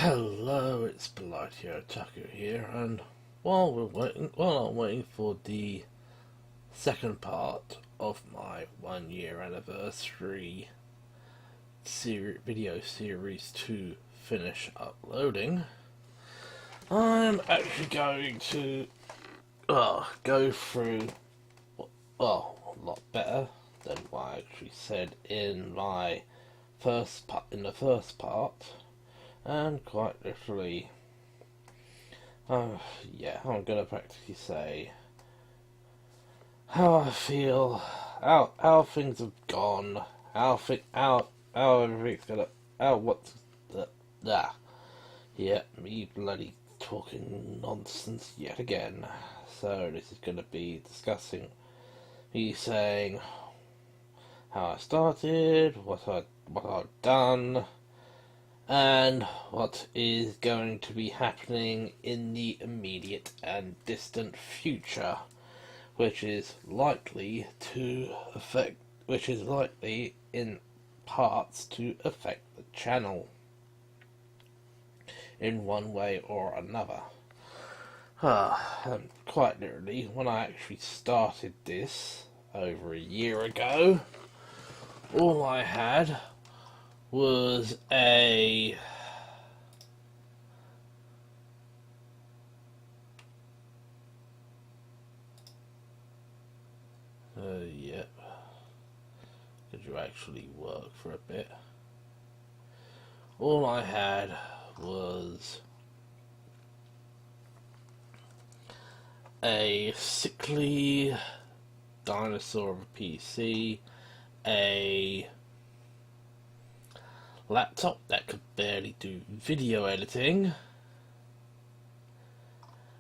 Hello, it's Politio Taku here, and while I'm waiting for the second part of my 1 year anniversary video series to finish uploading, I'm actually going to go through a lot better than what I actually said in my the first part. And quite literally, I'm gonna practically say how I feel, how things have gone, how everything's gonna, how what's the, yeah, me bloody talking nonsense yet again. So this is gonna be discussing me saying how I started, what I've done, and what is going to be happening in the immediate and distant future, which is likely in parts to affect the channel in one way or another. And quite literally, when I actually started this over a year ago, all I had was a could you actually work for a bit? All I had was a sickly dinosaur of a PC, a laptop that could barely do video editing,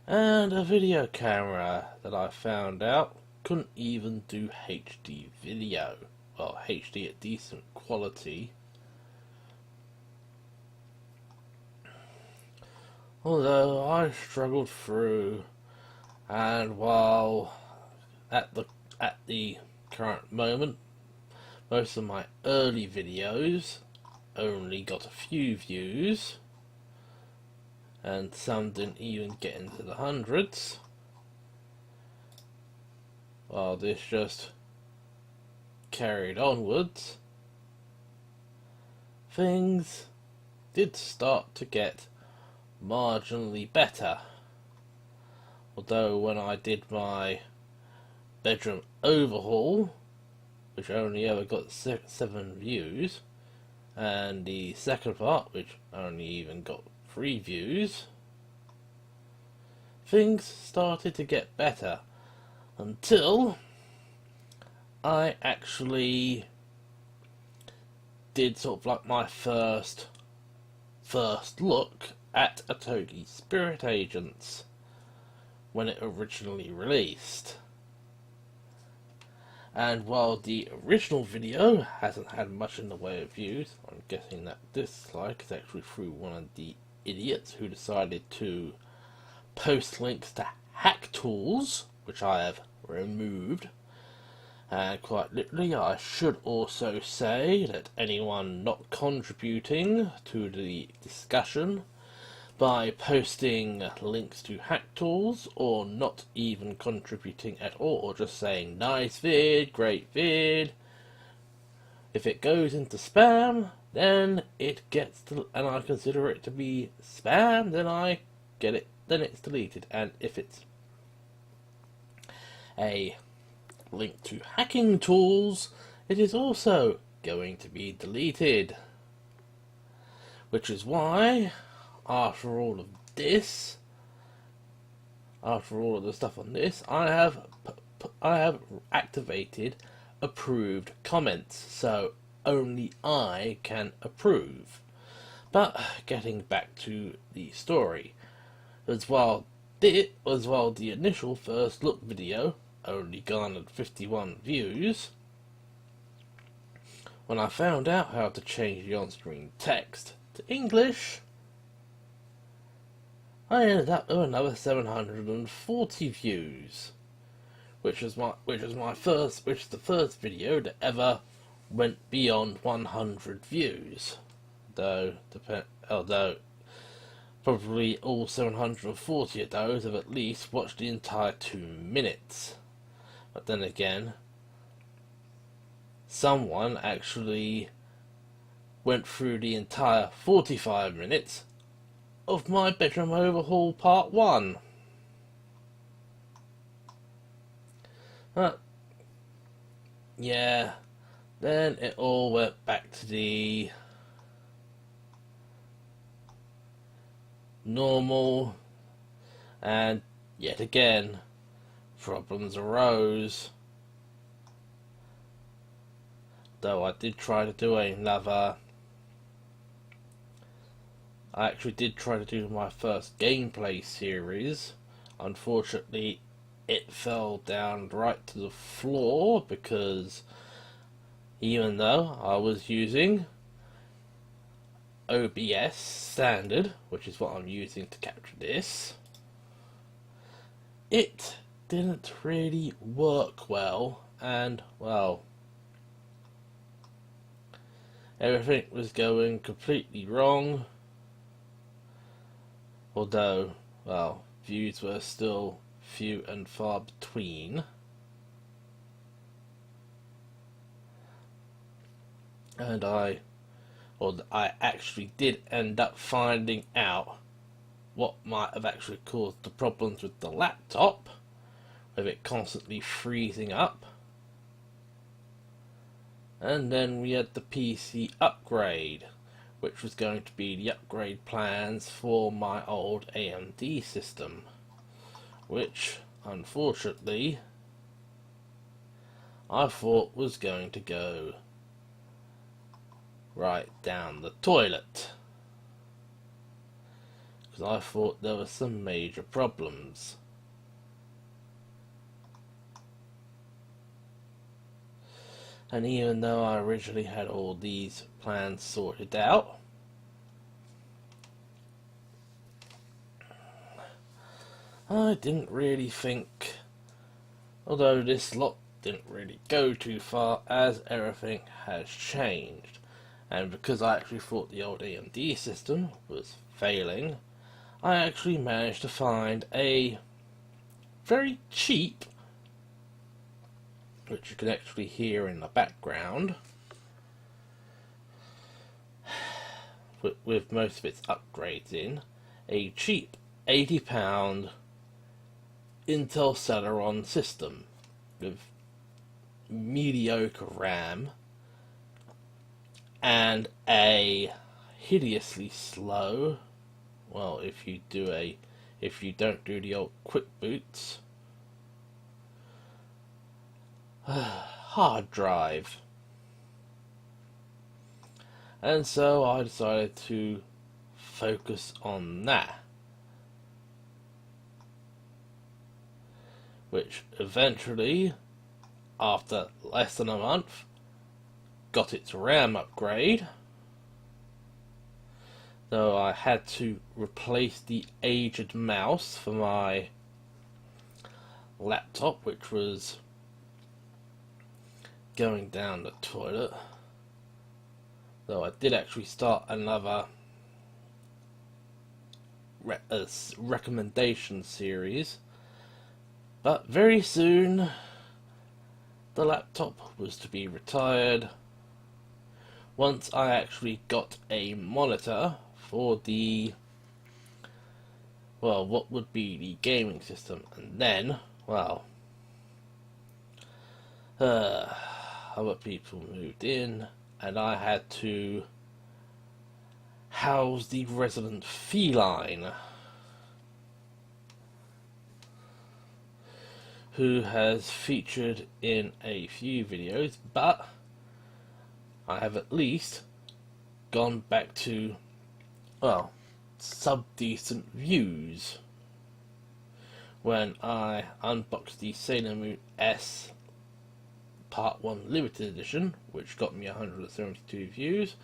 and a video camera that I found out couldn't even do HD video. Well, HD at decent quality. Although I struggled through, and while at the current moment, most of my early videos only got a few views, and some didn't even get into the hundreds, while this just carried onwards, things did start to get marginally better. Although when I did my bedroom overhaul, which only ever got 7 views, and the second part, which only even got 3 views, things started to get better until I actually did sort of like my first look at Atogi Spirit Agents when it originally released. And while the original video hasn't had much in the way of views, I'm guessing that this slide is actually through one of the idiots who decided to post links to hack tools, which I have removed. And quite literally, I should also say that anyone not contributing to the discussion by posting links to hack tools, or not even contributing at all, or just saying nice vid, great vid, if it goes into spam, then it gets and I consider it to be spam, then I get it, then it's deleted. And if it's a link to hacking tools, it is also going to be deleted. Which is why, after all of this, after all of the stuff on this, I have activated approved comments, so only I can approve. But getting back to the story, as while the initial first look video only garnered 51 views, when I found out how to change the on-screen text to English, I ended up with another 740 views, which is the first video that ever went beyond 100 views. Although Probably all 740 of those have at least watched the entire 2 minutes. But then again, someone actually went through the entire 45 minutes of my bedroom overhaul part 1. But yeah, then it all went back to the normal, and yet again problems arose. Though I did try to do another, I actually did try to do my first gameplay series. Unfortunately, it fell down right to the floor because even though I was using OBS standard, which is what I'm using to capture this, it didn't really work well, and well, everything was going completely wrong. Although, well, views were still few and far between. And I actually did end up finding out what might have actually caused the problems with the laptop, with it constantly freezing up. And then we had the PC upgrade, which was going to be the upgrade plans for my old AMD system, which unfortunately I thought was going to go right down the toilet, because I thought there were some major problems. And even though I originally had all these plans sorted out, I didn't really think, although this lot didn't really go too far, as everything has changed. And because I actually thought the old AMD system was failing, I actually managed to find a very cheap, which you can actually hear in the background, with most of its upgrades in, a cheap £80 Intel Celeron system with mediocre RAM and a hideously slow, well, if you don't do the old quick boots, hard drive. And so I decided to focus on that, which eventually, after less than a month, got its RAM upgrade, though I had to replace the aged mouse for my laptop, which was going down the toilet. Though I did actually start another recommendation series, but very soon the laptop was to be retired once I actually got a monitor for the, well, what would be the gaming system. And then, well, other people moved in, and I had to house the resident feline, who has featured in a few videos, but I have at least gone back to, well, sub-decent views when I unboxed the Sailor Moon S Part 1 Limited Edition, which got me 172 views,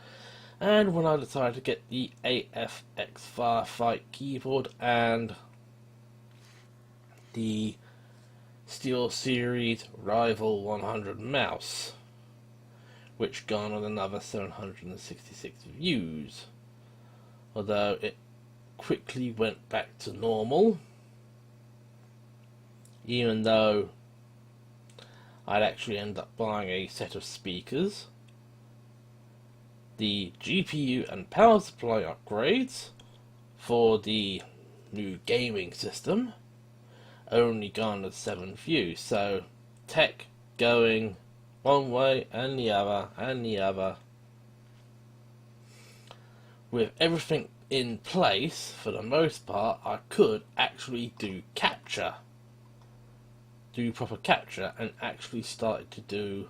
and when I decided to get the AFX Firefight keyboard and the SteelSeries Rival 100 mouse, which garnered another 766 views, although it quickly went back to normal, even though I'd actually end up buying a set of speakers, the GPU and power supply upgrades for the new gaming system only garnered 7 views. So tech going one way and the other and the other. With everything in place, for the most part, I could actually do proper capture, and actually started to do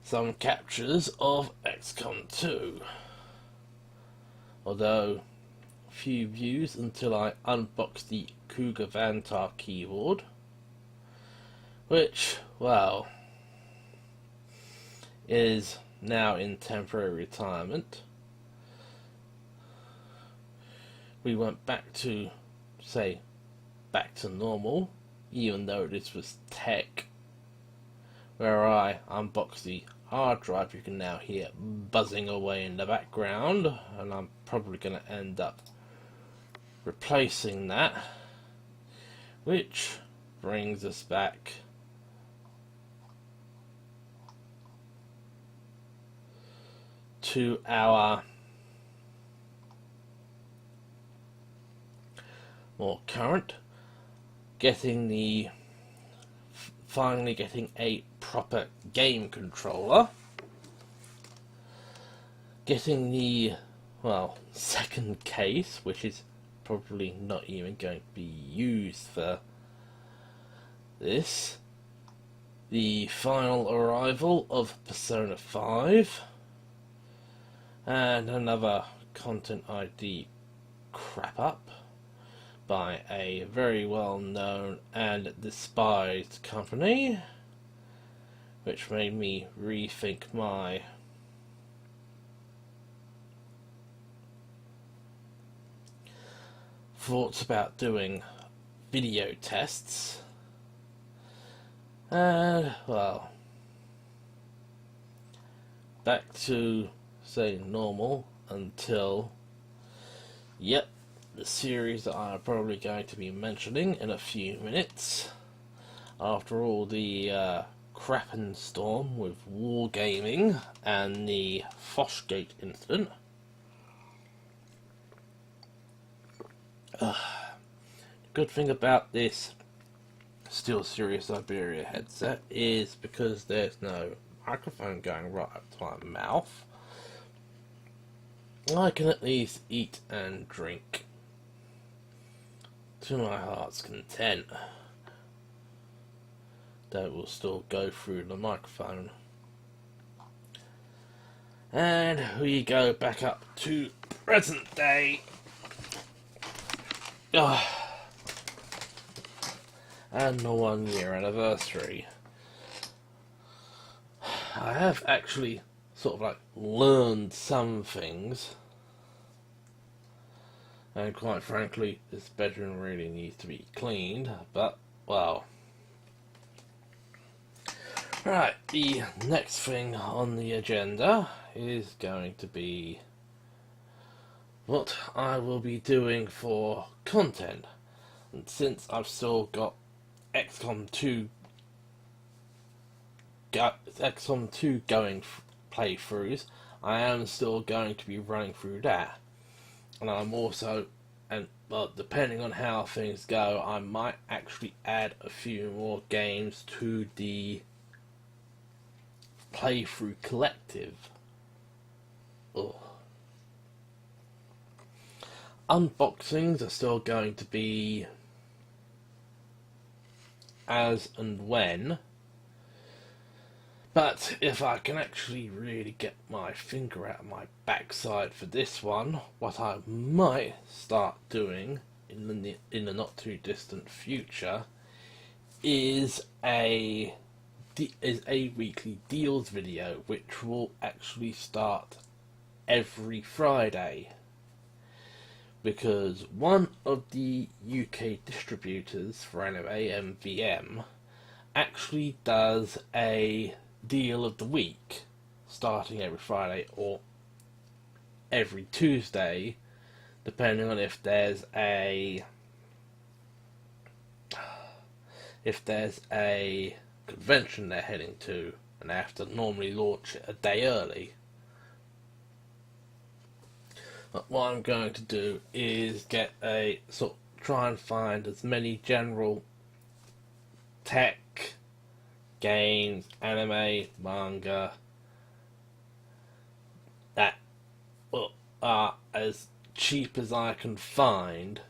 some captures of XCOM 2. Although, few views until I unboxed the Cougar Vantar keyboard, which, well, is now in temporary retirement. We went back to normal, even though this was tech, where I unboxed the hard drive. You can now hear buzzing away in the background, and I'm probably going to end up replacing that, which brings us back to our more current, finally getting a proper game controller, getting the, well, second case, which is probably not even going to be used for this, the final arrival of Persona 5, and another Content ID crap up by a very well known and despised company, which made me rethink my thoughts about doing video tests. And, well, back to, say, normal until, yep, the series that I'm probably going to be mentioning in a few minutes, after all the crap and storm with wargaming and the Foshgate incident. The good thing about this SteelSeries Siberia headset is because there's no microphone going right up to my mouth, I can at least eat and drink to my heart's content, though it will still go through the microphone. And we go back up to present day. And the 1 year anniversary. I have actually sort of like learned some things, and quite frankly this bedroom really needs to be cleaned, but well. Right, the next thing on the agenda is going to be what I will be doing for content. And since I've still got XCOM 2 going playthroughs, I am still going to be running through that. And I'm also, well, depending on how things go, I might actually add a few more games to the playthrough collective. Ugh. Unboxings are still going to be as and when, but if I can actually really get my finger out of my backside for this one, what I might start doing in the not too distant future is a weekly deals video, which will actually start every Friday, because one of the UK distributors for anime, MVM, actually does a deal of the week starting every Friday or every Tuesday, depending on if there's a convention they're heading to, and they have to normally launch it a day early. But what I'm going to do is get try and find as many general tech, games, anime, manga that are as cheap as I can find,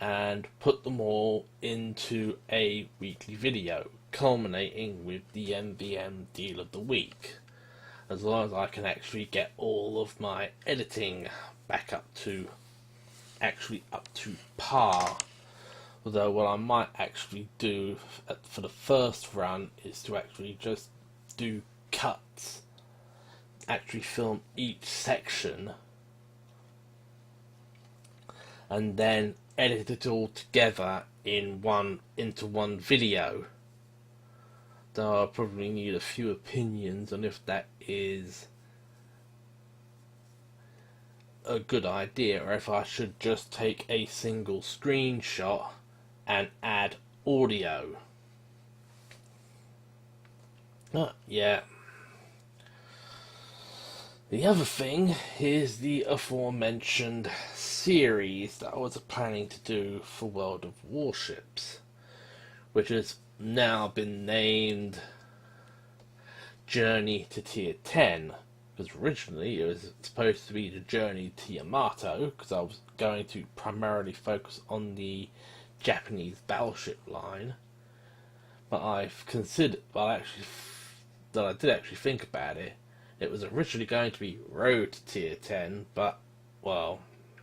and put them all into a weekly video, culminating with the MVM Deal of the Week, as long as I can actually get all of my editing back up to par. Although what I might actually do for the first run is to actually just do cuts, actually film each section, and then edit it all together into one video. Though I'll probably need a few opinions on if that is a good idea, or if I should just take a single screenshot and add audio. Yeah. The other thing is the aforementioned series that I was planning to do for World of Warships, which has now been named Journey to Tier 10, because originally it was supposed to be the Journey to Yamato, because I was going to primarily focus on the Japanese battleship line. But I did actually think about it. It was originally going to be Road to Tier 10, but, well,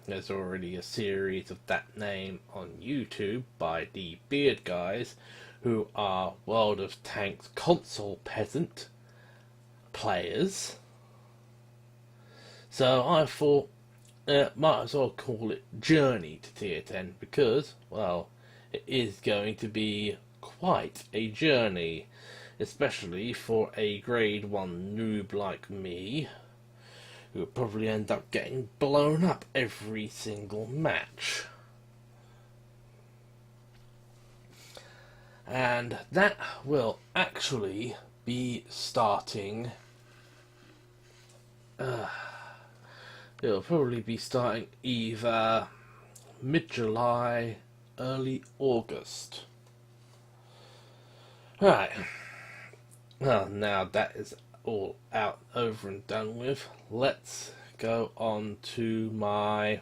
there's already a series of that name on YouTube by the Beard Guys, who are World of Tanks console peasant players. So I thought, might as well call it Journey to Tier 10, because, well, it is going to be quite a journey, especially for a grade 1 noob like me, who would probably end up getting blown up every single match. And that will actually be starting... it'll probably be starting either mid-July, early August. Right. Well, now that is all out, over and done with, let's go on to my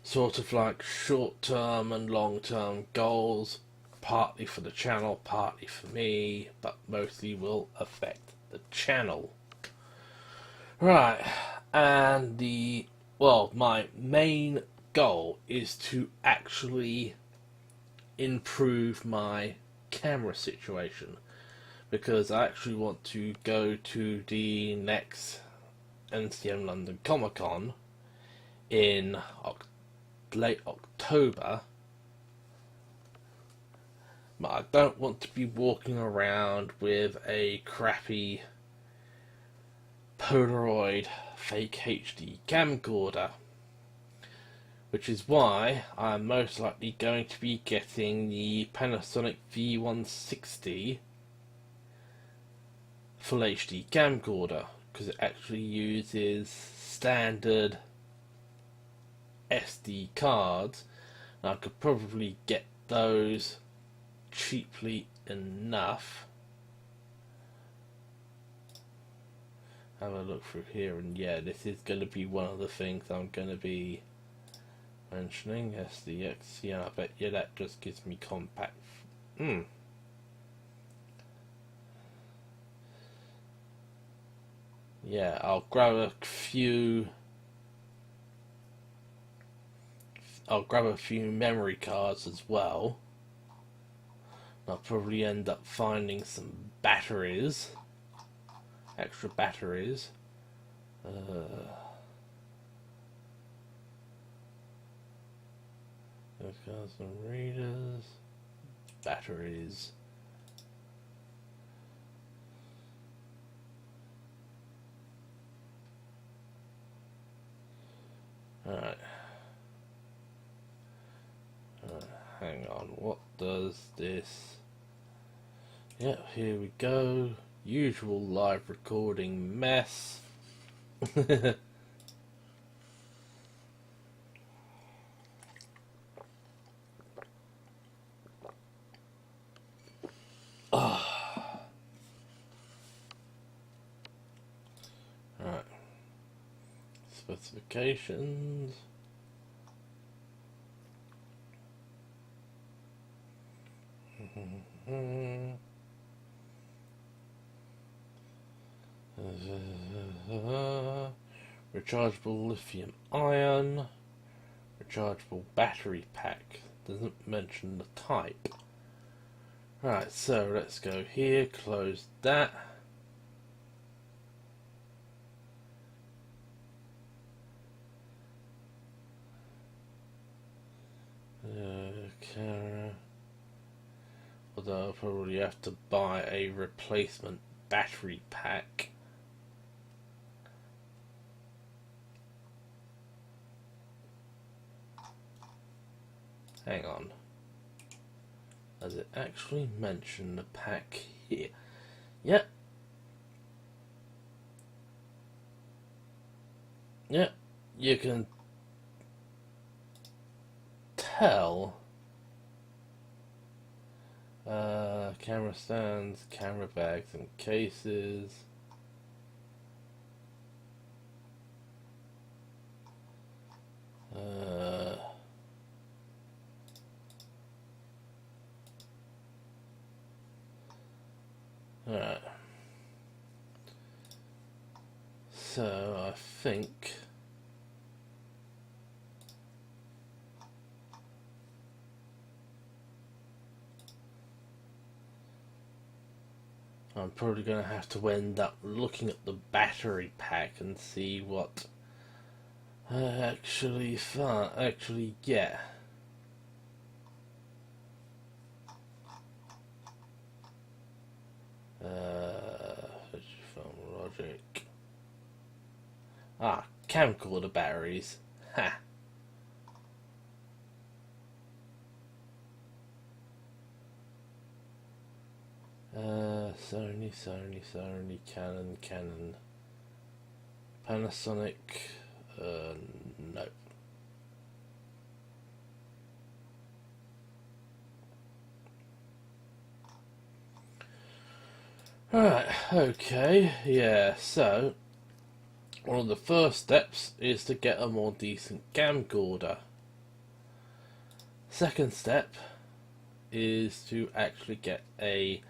sort of like short-term and long-term goals, partly for the channel, partly for me, but mostly will affect the channel. Right, and my main goal is to actually improve my camera situation, because I actually want to go to the next NCM London Comic Con in late October, but I don't want to be walking around with a crappy Polaroid fake HD camcorder, which is why I'm most likely going to be getting the Panasonic V160 Full HD camcorder, because it actually uses standard SD cards, and I could probably get those cheaply enough. Have a look through here, and yeah, this is going to be one of the things I'm going to be mentioning. SDX, yeah, I bet you that just gives me compact. Yeah, I'll grab a few memory cards as well. I'll probably end up finding some batteries, extra batteries. Those got some readers, batteries. Alright. Hang on, what does this... Yep, here we go. Usual live recording mess. Right. Specifications. Rechargeable lithium ion. Rechargeable battery pack. Doesn't mention the type. Right, so let's go here, close that. Camera. Although I'll probably have to buy a replacement battery pack. Hang on. Does it actually mention the pack here? Yep. Yep. You can tell. Camera stands, camera bags and cases. Alright. So I think I'm probably going to have to end up looking at the battery pack and see what I actually get. Film logic. Camcorder batteries. Ha. Sony, Canon, Panasonic, no. Alright, okay, yeah, so one of the first steps is to get a more decent camcorder. Second step is to actually get a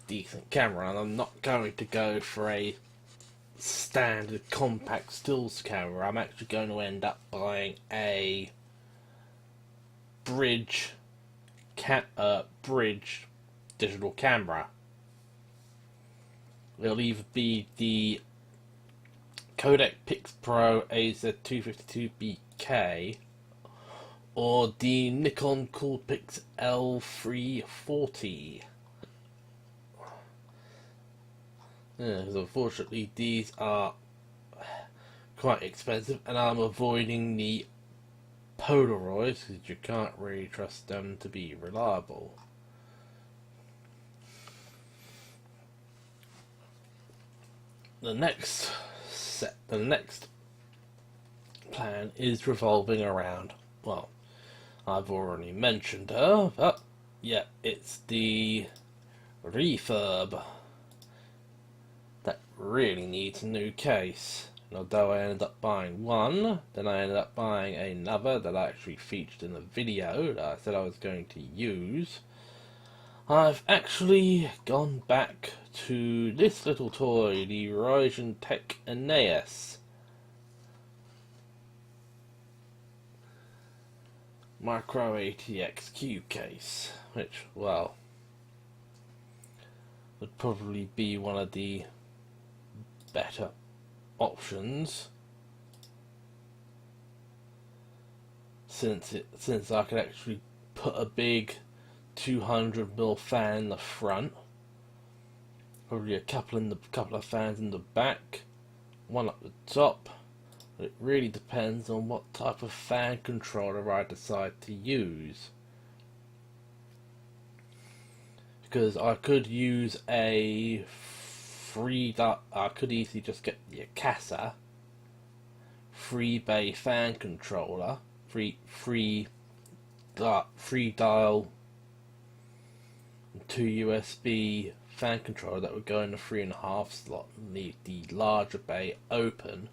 decent camera, and I'm not going to go for a standard compact stills camera. I'm actually going to end up buying a bridge digital camera. It'll either be the Kodak Pix Pro AZ252BK or the Nikon Coolpix L340. Because unfortunately these are quite expensive, and I'm avoiding the Polaroids because you can't really trust them to be reliable. The next plan is revolving around, well, I've already mentioned her, but yeah, it's the refurb that really needs a new case. And although I ended up buying one, then I ended up buying another that I actually featured in the video that I said I was going to use. I've actually gone back to this little toy, the Ryzen Tech Aeneas Micro ATX-Q case, which, well, would probably be one of the better options, since I could actually put a big 200mm fan in the front, probably a couple of fans in the back, one up the top, It really depends on what type of fan controller I decide to use. Because I could use I could easily just get the Akasa 3-bay fan controller, free dial 2 USB fan controller that would go in the 3.5 slot and leave the larger bay open,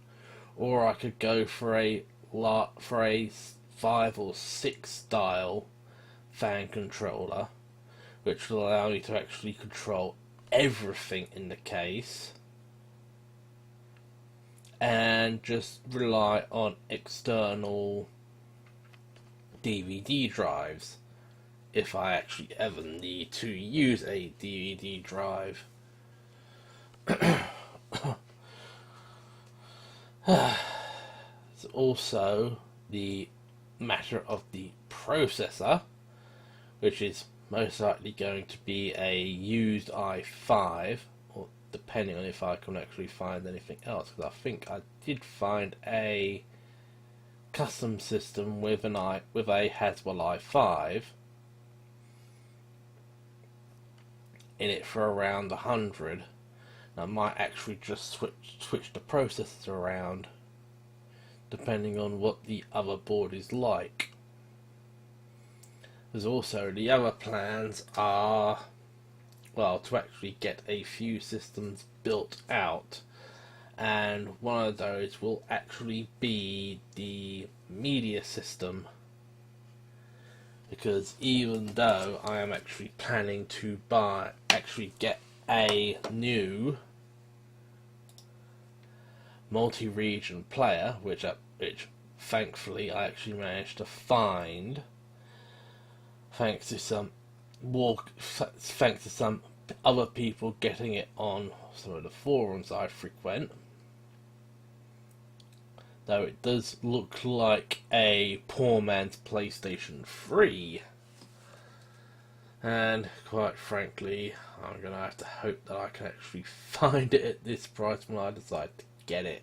or I could go for a 5 or 6 dial fan controller, which will allow me to actually control everything in the case and just rely on external DVD drives if I actually ever need to use a DVD drive. It's also the matter of the processor, which is most likely going to be a used i5, or depending on if I can actually find anything else, because I think I did find a custom system with a Haswell i5 in it for around 100. I might actually just switch the processors around depending on what the other board is like. There's also the other plans are, well, to actually get a few systems built out, and one of those will actually be the media system, because even though I am actually planning to get a new multi-region player, which thankfully I actually managed to find thanks to some other people getting it on some of the forums I frequent. Though it does look like a poor man's PlayStation 3. And quite frankly, I'm going to have to hope that I can actually find it at this price when I decide to get it.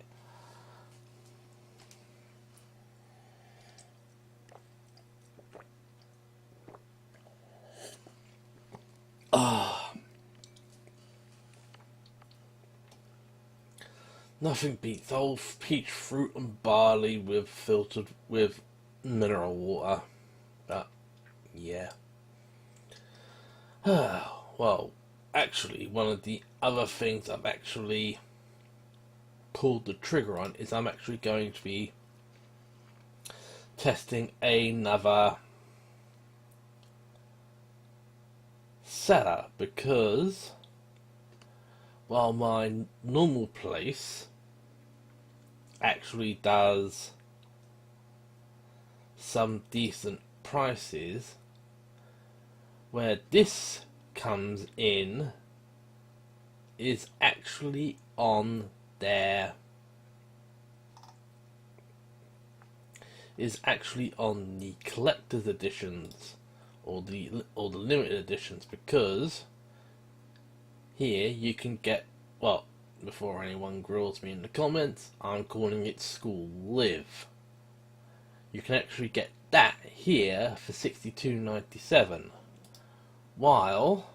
Nothing beats old peach fruit and barley filtered with mineral water. But yeah. Well, actually, one of the other things I've actually pulled the trigger on is I'm actually going to be testing another setup, because while my normal place actually does some decent prices, where this comes in is actually on the collector's editions or the limited editions, because here you can get, well, before anyone grills me in the comments, I'm calling it School Live. You can actually get that here for $62.97, while,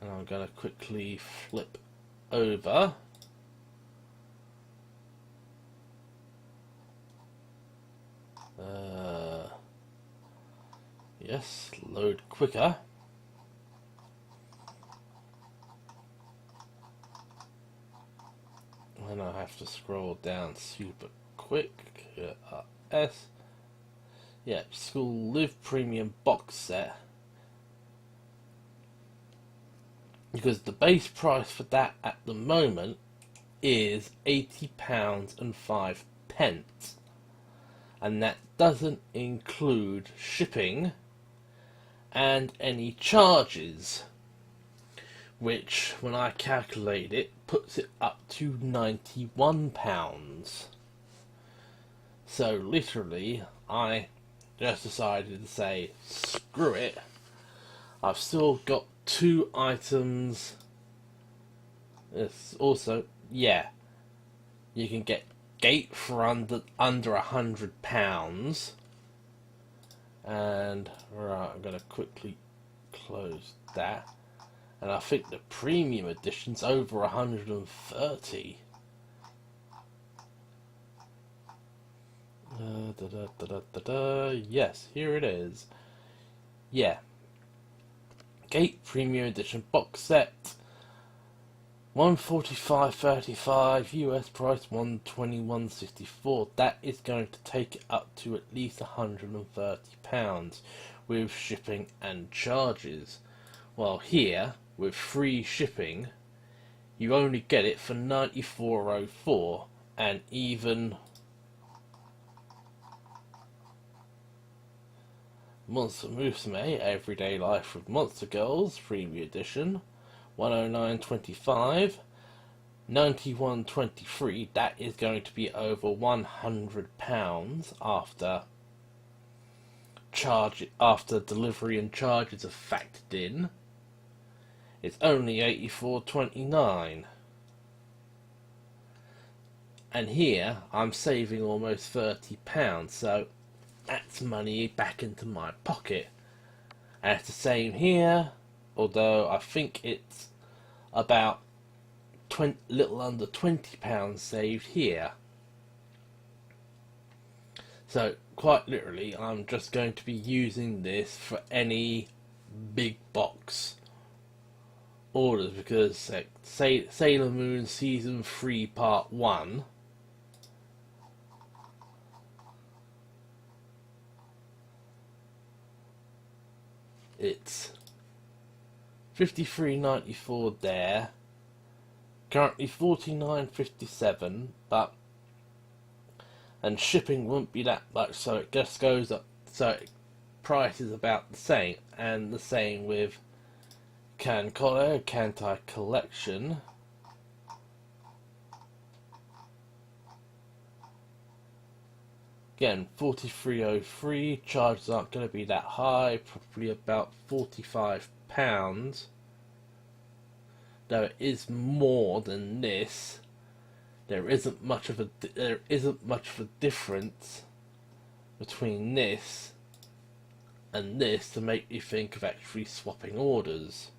and I'm going to quickly flip over, yes, load quicker. And I have to scroll down super quick. Yeah, School Live Premium Box Set. Because the base price for that at the moment is £80.05. And that doesn't include shipping and any charges, which, when I calculate it, puts it up to £91. So literally, I just decided to say, screw it. I've still got 2 items. It's also, yeah, You can get Gate for under £100. And right, I'm gonna quickly close that. And I think the premium edition's over 130. Yes, here it is. Yeah. Gate Premium Edition box set. 145.35, US price 121.64. That is going to take it up to at least £130 with shipping and charges. While here, with free shipping, you only get it for $94.04, and even Monster Musume Everyday Life with Monster Girls Premium Edition, 109.25, 91.23. That is going to be over £100 after delivery and charges are factored in. It's only 84.29. And here I'm saving almost £30, so that's money back into my pocket. And it's the same here, although I think it's about little under £20 saved here. So quite literally, I'm just going to be using this for any big box orders, because Sailor Moon Season 3 Part 1, it's $53.94 there, currently $49.57, but and shipping won't be that much, so it just goes up, so price is about the same. And the same with Kantai Collection. Again, $43.03. Charges aren't going to be that high, probably about £45. Though it is more than this, there isn't much of a difference between this and this to make me think of actually swapping orders.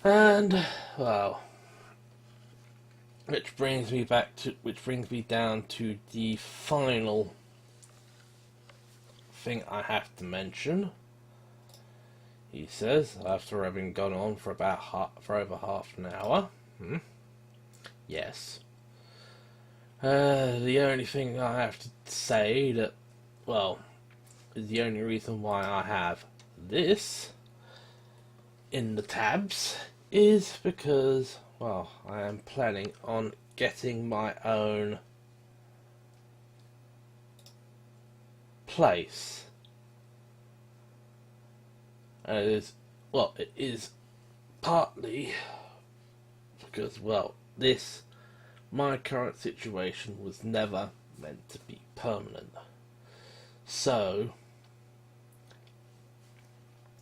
And well, which brings me down to the final thing I have to mention. He says, after having gone on for over half an hour. Yes. The only thing I have to say that, well, is the only reason why I have this in the tabs is because, well, I am planning on getting my own place. And it is partly because, well, my current situation was never meant to be permanent. So,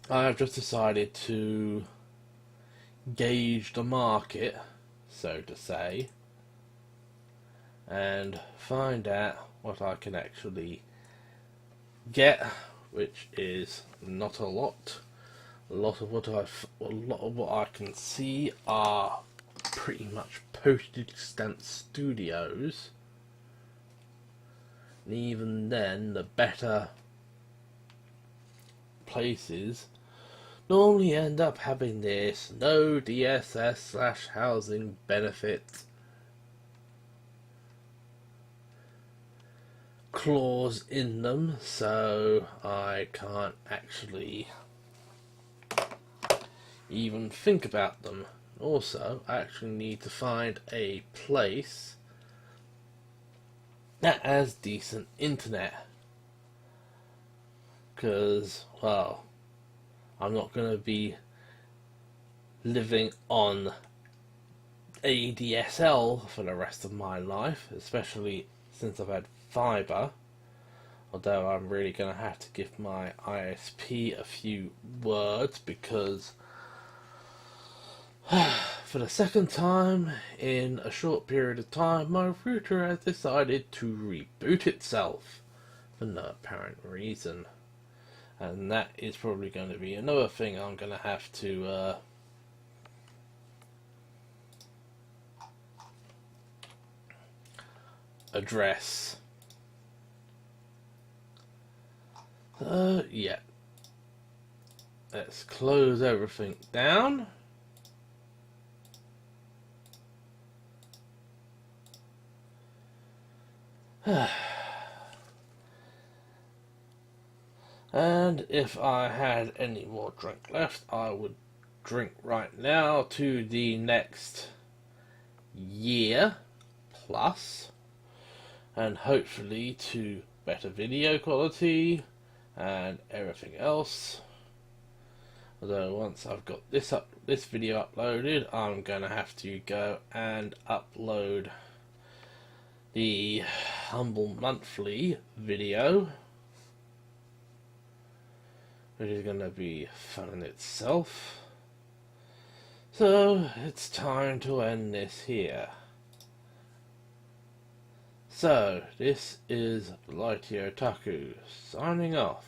I have just decided to gauge the market, so to say, and find out what I can actually get, which is not a lot. A lot of what I can see are pretty much postage stamp studios, and even then, the better places normally end up having this no DSS/housing benefit clause in them, so I can't actually even think about them. Also, I actually need to find a place that has decent internet, because, well, I'm not going to be living on ADSL for the rest of my life, especially since I've had fibre, although I'm really going to have to give my ISP a few words, because for the second time in a short period of time, my router has decided to reboot itself for no apparent reason. And that is probably going to be another thing I'm going to have to address. Yeah. Let's close everything down. And if I had any more drink left, I would drink right now to the next year plus, and hopefully to better video quality and everything else. Although once I've got this video uploaded, I'm gonna have to go and upload the Humble Monthly video, which is going to be fun in itself. So it's time to end this here. So this is Lightyear Otaku signing off.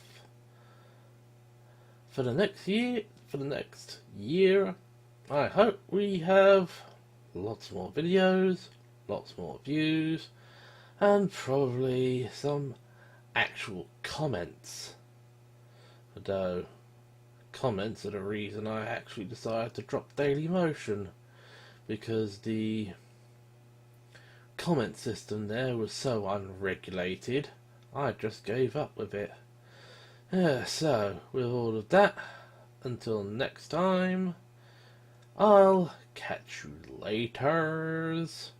For the next year, I hope we have lots more videos, lots more views, and probably some actual comments. Although comments are the reason I actually decided to drop Daily Motion, because the comment system there was so unregulated, I just gave up with it. So, with all of that, until next time, I'll catch you laters.